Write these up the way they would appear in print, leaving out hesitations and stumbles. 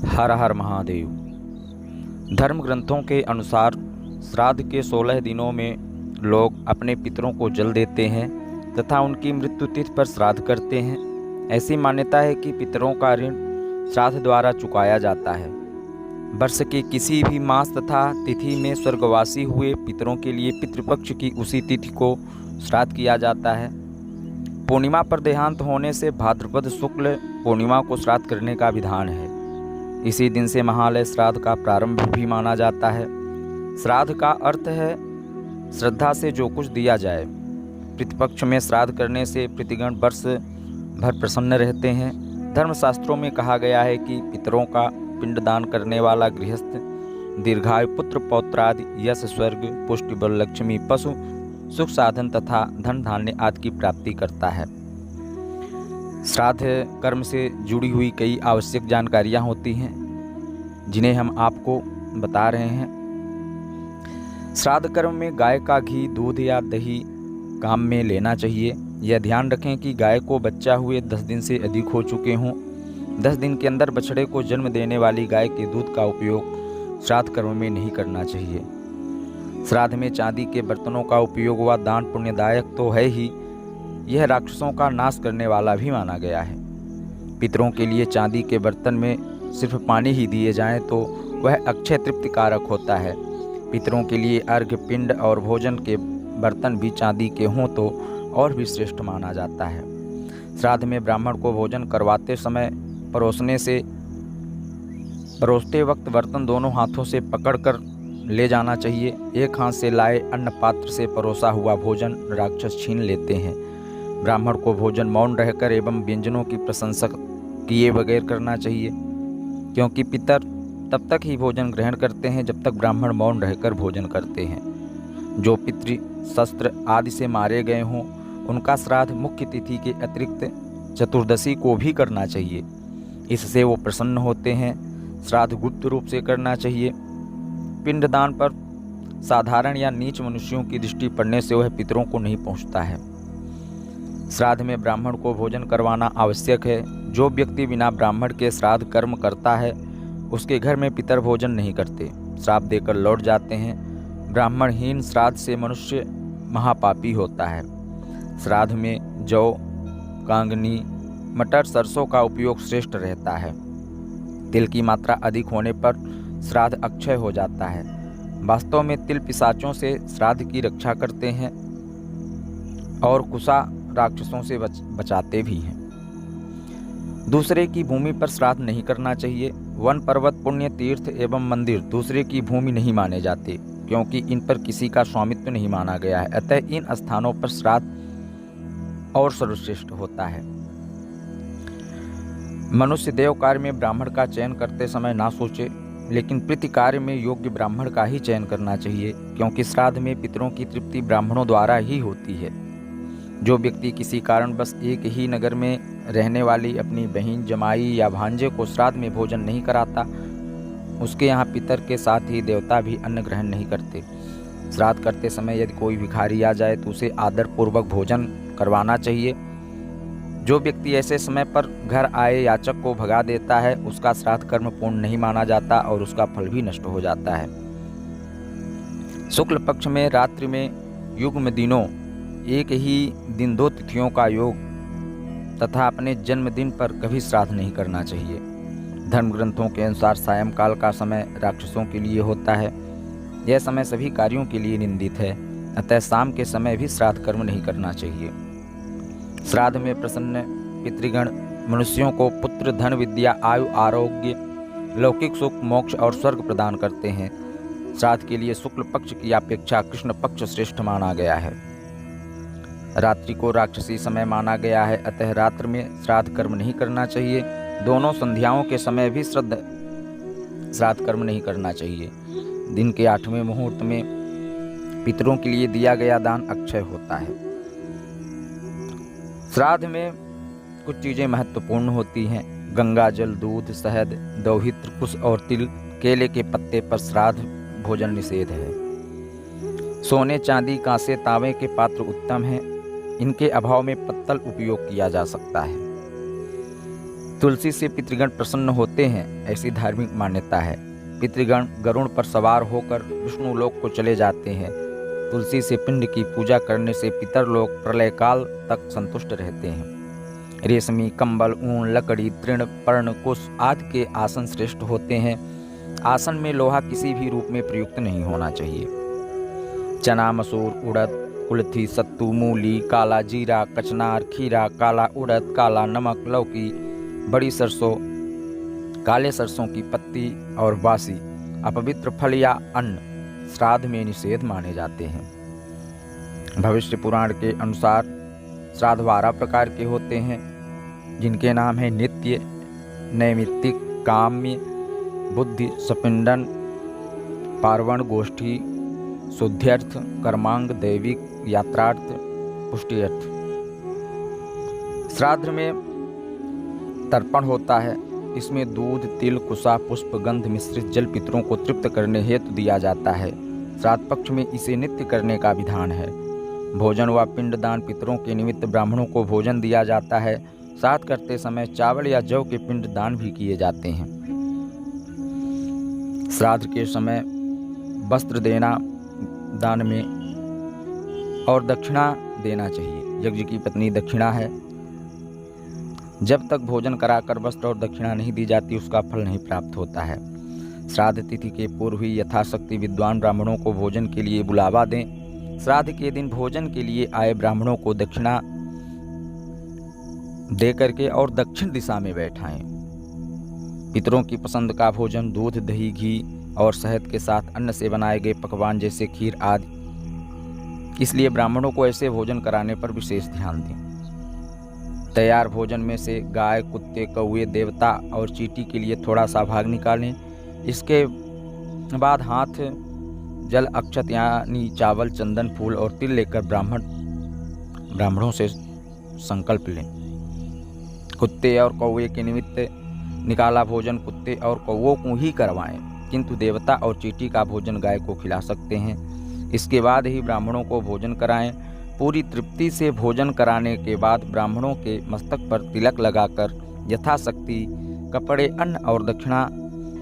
हर हर महादेव। धर्म ग्रंथों के अनुसार श्राद्ध के 16 दिनों में लोग अपने पितरों को जल देते हैं तथा उनकी मृत्यु तिथि पर श्राद्ध करते हैं। ऐसी मान्यता है कि पितरों का ऋण श्राद्ध द्वारा चुकाया जाता है। वर्ष के किसी भी मास तथा तिथि में स्वर्गवासी हुए पितरों के लिए पितृपक्ष की उसी तिथि को श्राद्ध किया जाता है। पूर्णिमा पर देहांत होने से भाद्रपद शुक्ल पूर्णिमा को श्राद्ध करने का विधान है। इसी दिन से महालय श्राद्ध का प्रारंभ भी माना जाता है। श्राद्ध का अर्थ है श्रद्धा से जो कुछ दिया जाए। पितृपक्ष में श्राद्ध करने से पितृगण वर्ष भर प्रसन्न रहते हैं। धर्मशास्त्रों में कहा गया है कि पितरों का पिंडदान करने वाला गृहस्थ दीर्घायु पुत्र पौत्रादि यश स्वर्ग पुष्टि बल लक्ष्मी पशु सुख साधन तथा धन धान्य आदि की प्राप्ति करता है। श्राद्ध कर्म से जुड़ी हुई कई आवश्यक जानकारियां होती हैं जिन्हें हम आपको बता रहे हैं। श्राद्ध कर्म में गाय का घी दूध या दही काम में लेना चाहिए। यह ध्यान रखें कि गाय को बच्चा हुए 10 दिन से अधिक हो चुके हों। 10 दिन के अंदर बछड़े को जन्म देने वाली गाय के दूध का उपयोग श्राद्ध कर्म में नहीं करना चाहिए। श्राद्ध में चांदी के बर्तनों का उपयोग व दान पुण्यदायक तो है ही, यह राक्षसों का नाश करने वाला भी माना गया है। पितरों के लिए चांदी के बर्तन में सिर्फ पानी ही दिए जाएं तो वह अक्षय तृप्ति कारक होता है। पितरों के लिए अर्घ्य पिंड और भोजन के बर्तन भी चांदी के हों तो और भी श्रेष्ठ माना जाता है। श्राद्ध में ब्राह्मण को भोजन करवाते समय परोसते वक्त बर्तन दोनों हाथों से पकड़कर ले जाना चाहिए। एक हाथ से लाए अन्न पात्र से परोसा हुआ भोजन राक्षस छीन लेते हैं। ब्राह्मण को भोजन मौन रहकर एवं व्यंजनों की प्रशंसा किए बगैर करना चाहिए, क्योंकि पितर तब तक ही भोजन ग्रहण करते हैं जब तक ब्राह्मण मौन रहकर भोजन करते हैं। जो पितृ शस्त्र आदि से मारे गए हों उनका श्राद्ध मुख्य तिथि के अतिरिक्त चतुर्दशी को भी करना चाहिए। इससे वो प्रसन्न होते हैं। श्राद्ध गुप्त रूप से करना चाहिए। पिंडदान पर साधारण या नीच मनुष्यों की दृष्टि पड़ने से वह पितरों को नहीं पहुंचता है। श्राद्ध में ब्राह्मण को भोजन करवाना आवश्यक है। जो व्यक्ति बिना ब्राह्मण के श्राद्ध कर्म करता है उसके घर में पितर भोजन नहीं करते, श्राप देकर लौट जाते हैं। ब्राह्मणहीन श्राद्ध से मनुष्य महापापी होता है। श्राद्ध में जौ, कांगनी, मटर, सरसों का उपयोग श्रेष्ठ रहता है। तिल की मात्रा अधिक होने पर श्राद्ध अक्षय हो जाता है। वास्तव में तिल पिशाचों से श्राद्ध की रक्षा करते हैं और कुशा राक्षसों से बचाते भी हैं। दूसरे की भूमि पर श्राद्ध नहीं करना चाहिए। वन, पर्वत, पुण्य तीर्थ एवं मंदिर दूसरे की भूमि नहीं माने जाते, क्योंकि इन पर किसी का स्वामित्व नहीं माना गया है। अतः इन स्थानों पर श्राद्ध और सर्वश्रेष्ठ होता है। मनुष्य देव कार्य में ब्राह्मण का चयन करते समय ना सोचे, लेकिन प्रीति कार्य में योग्य ब्राह्मण का ही चयन करना चाहिए, क्योंकि श्राद्ध में पितरों की तृप्ति ब्राह्मणों द्वारा ही होती है। जो व्यक्ति किसी कारण बस एक ही नगर में रहने वाली अपनी बहन, जमाई या भांजे को श्राद्ध में भोजन नहीं कराता, उसके यहाँ पितर के साथ ही देवता भी अन्न ग्रहण नहीं करते। श्राद्ध करते समय यदि कोई भिखारी आ जाए तो उसे आदरपूर्वक भोजन करवाना चाहिए। जो व्यक्ति ऐसे समय पर घर आए याचक को भगा देता है उसका श्राद्ध कर्म पूर्ण नहीं माना जाता और उसका फल भी नष्ट हो जाता है। शुक्ल पक्ष में रात्रि में युग्म दिनों एक ही दिन 2 तिथियों का योग तथा अपने जन्मदिन पर कभी श्राद्ध नहीं करना चाहिए। धर्म ग्रंथों के अनुसार सायंकाल का समय राक्षसों के लिए होता है। यह समय सभी कार्यों के लिए निंदित है, अतः शाम के समय भी श्राद्ध कर्म नहीं करना चाहिए। श्राद्ध में प्रसन्न पितृगण मनुष्यों को पुत्र, धन, विद्या, आयु, आरोग्य, लौकिक सुख, मोक्ष और स्वर्ग प्रदान करते हैं। श्राद्ध के लिए शुक्ल पक्ष की अपेक्षा कृष्ण पक्ष श्रेष्ठ माना गया है। रात्रि को राक्षसी समय माना गया है, अतः रात्र में श्राद्ध कर्म नहीं करना चाहिए। दोनों संध्याओं के समय भी श्राद्ध कर्म नहीं करना चाहिए। दिन के 8वें मुहूर्त में पितरों के लिए दिया गया दान अक्षय होता है। श्राद्ध में कुछ चीज़ें महत्वपूर्ण होती हैं। गंगा जल, दूध, शहद, दौहित्र, कुश और तिल, केले के पत्ते पर श्राद्ध भोजन निषेध है। सोने, चांदी, कांसे, तांबे के पात्र उत्तम हैं। इनके अभाव में पत्तल उपयोग किया जा सकता है। तुलसी से पितृगण प्रसन्न होते हैं, ऐसी धार्मिक मान्यता है। पितृगण गरुड़ पर सवार होकर विष्णु लोक को चले जाते हैं। तुलसी से पिंड की पूजा करने से पितरलोक प्रलय काल तक संतुष्ट रहते हैं। रेशमी, कंबल, ऊन, लकड़ी, तृण, पर्ण, कुश आदि के आसन श्रेष्ठ होते हैं। आसन में लोहा किसी भी रूप में प्रयुक्त नहीं होना चाहिए। चना, मसूर, उड़द, कुल्थी, सत्तू, मूली, काला जीरा, कचनार, खीरा, काला उड़द, काला नमक, लौकी, बड़ी सरसों, काले सरसों की पत्ती और बासी अपवित्र फल या अन्न श्राद्ध में निषेध माने जाते हैं। भविष्य पुराण के अनुसार श्राद्ध 12 प्रकार के होते हैं, जिनके नाम है नित्य, नैमित्तिक, काम्य, बुद्धि, सपिंडन, पार्वण, गोष्ठी, शुद्ध्यर्थ, कर्मांग, दैविक, यात्रार्थ, पुष्टियर्थ। श्राद्ध में तर्पण होता है। इसमें दूध, तिल, कुसा, पुष्प, गंध मिश्रित जल पितरों को तृप्त करने हेतु दिया जाता है। श्राद्ध पक्ष में इसे नित्य करने का विधान है। भोजन व पिंडदान पितरों के निमित्त ब्राह्मणों को भोजन दिया जाता है। श्राद्ध करते समय चावल या जौ के पिंड दान भी किए जाते हैं। श्राद्ध के समय वस्त्र देना दान में और दक्षिणा देना चाहिए। यज्ञ की पत्नी दक्षिणा है। जब तक भोजन कराकर वस्त्र और दक्षिणा नहीं दी जाती उसका फल नहीं प्राप्त होता है। श्राद्ध तिथि के पूर्व ही यथाशक्ति विद्वान ब्राह्मणों को भोजन के लिए बुलावा दें। श्राद्ध के दिन भोजन के लिए आए ब्राह्मणों को दक्षिणा दे करके और दक्षिण दिशा में बैठाएं। पितरों की पसंद का भोजन दूध, दही, घी और शहद के साथ अन्न से बनाए गए पकवान जैसे खीर आदि, इसलिए ब्राह्मणों को ऐसे भोजन कराने पर विशेष ध्यान दें। तैयार भोजन में से गाय, कुत्ते, कौवे, देवता और चींटी के लिए थोड़ा सा भाग निकालें। इसके बाद हाथ जल, अक्षत यानी चावल, चंदन, फूल और तिल लेकर ब्राह्मणों से संकल्प लें। कुत्ते और कौवे के निमित्त निकाला भोजन कुत्ते और कौवों को ही करवाएं, किंतु देवता और चींटी का भोजन गाय को खिला सकते हैं। इसके बाद ही ब्राह्मणों को भोजन कराएं। पूरी तृप्ति से भोजन कराने के बाद ब्राह्मणों के मस्तक पर तिलक लगाकर यथाशक्ति कपड़े, अन्न और दक्षिणा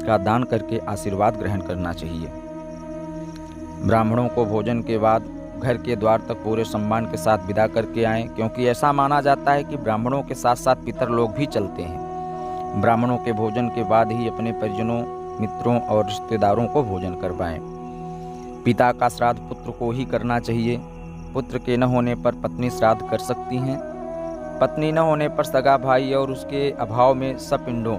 का दान करके आशीर्वाद ग्रहण करना चाहिए। ब्राह्मणों को भोजन के बाद घर के द्वार तक पूरे सम्मान के साथ विदा करके आएं, क्योंकि ऐसा माना जाता है कि ब्राह्मणों के साथ साथ पितर लोग भी चलते हैं। ब्राह्मणों के भोजन के बाद ही अपने परिजनों, मित्रों और रिश्तेदारों को भोजन करवाएं। पिता का श्राद्ध पुत्र को ही करना चाहिए। पुत्र के न होने पर पत्नी श्राद्ध कर सकती हैं। पत्नी न होने पर सगा भाई और उसके अभाव में सपिंडों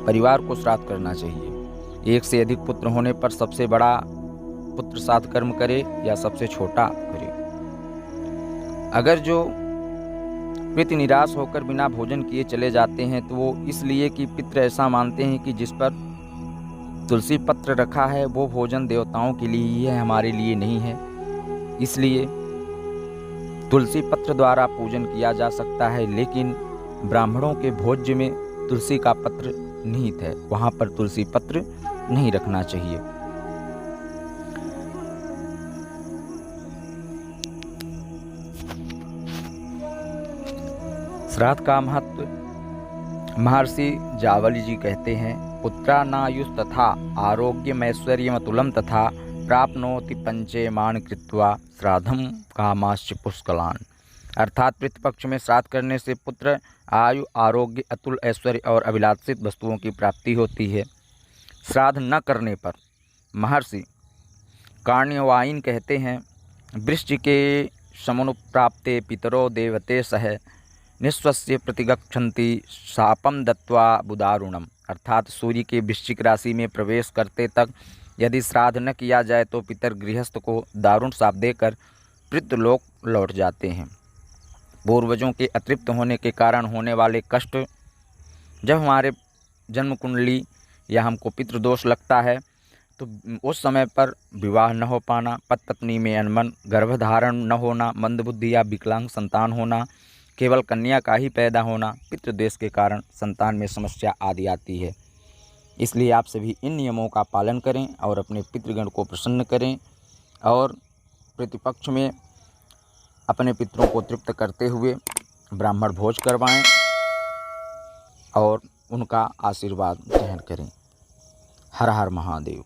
परिवार को श्राद्ध करना चाहिए। एक से अधिक पुत्र होने पर सबसे बड़ा पुत्र श्राद्ध कर्म करे या सबसे छोटा करे। अगर जो पितृ निराश होकर बिना भोजन किए चले जाते हैं तो वो इसलिए कि पितृ ऐसा मानते हैं कि जिस पर तुलसी पत्र रखा है वो भोजन देवताओं के लिए ही है, हमारे लिए नहीं है। इसलिए तुलसी पत्र द्वारा पूजन किया जा सकता है, लेकिन ब्राह्मणों के भोज्य में तुलसी का पत्र निहित है, वहाँ पर तुलसी पत्र नहीं रखना चाहिए। श्राद्ध का महत्व महर्षि जावली जी कहते हैं, पुत्रानायुष तथा आरोग्यमैश्वर्यमतुलं तथा प्राप्नोति पंचेमान कृत्वा श्राद्धम कामाश्च पुष्कलान। अर्थात पितृपक्ष में श्राद्ध करने से पुत्र, आयु, आरोग्य, अतुल ऐश्वर्य और अभिलाषित वस्तुओं की प्राप्ति होती है। श्राद्ध न करने पर महर्षि कार्ण्यवाइन कहते हैं, वृश्चिके समनुप्राप्ते पितरो देवते सह निःश्वस्य प्रतिगच्छन्ति शापम दत्वा बुदारुणम। अर्थात सूर्य के वृश्चिक राशि में प्रवेश करते तक यदि श्राद्ध न किया जाए तो पितर गृहस्थ को दारुण शाप देकर पितृलोक लौट जाते हैं। पूर्वजों के अतृप्त होने के कारण होने वाले कष्ट, जब हमारे जन्म कुंडली या हमको पितृदोष लगता है तो उस समय पर विवाह न हो पाना, पत्नी में अनमन, गर्भधारण न होना, मंदबुद्धि या विकलांग संतान होना, केवल कन्या का ही पैदा होना, पितृदेश के कारण संतान में समस्या आदि आती है। इसलिए आप सभी इन नियमों का पालन करें और अपने पितृगण को प्रसन्न करें और प्रतिपक्ष में अपने पितरों को तृप्त करते हुए ब्राह्मण भोज करवाएं। और उनका आशीर्वाद ग्रहण करें। हर हर महादेव।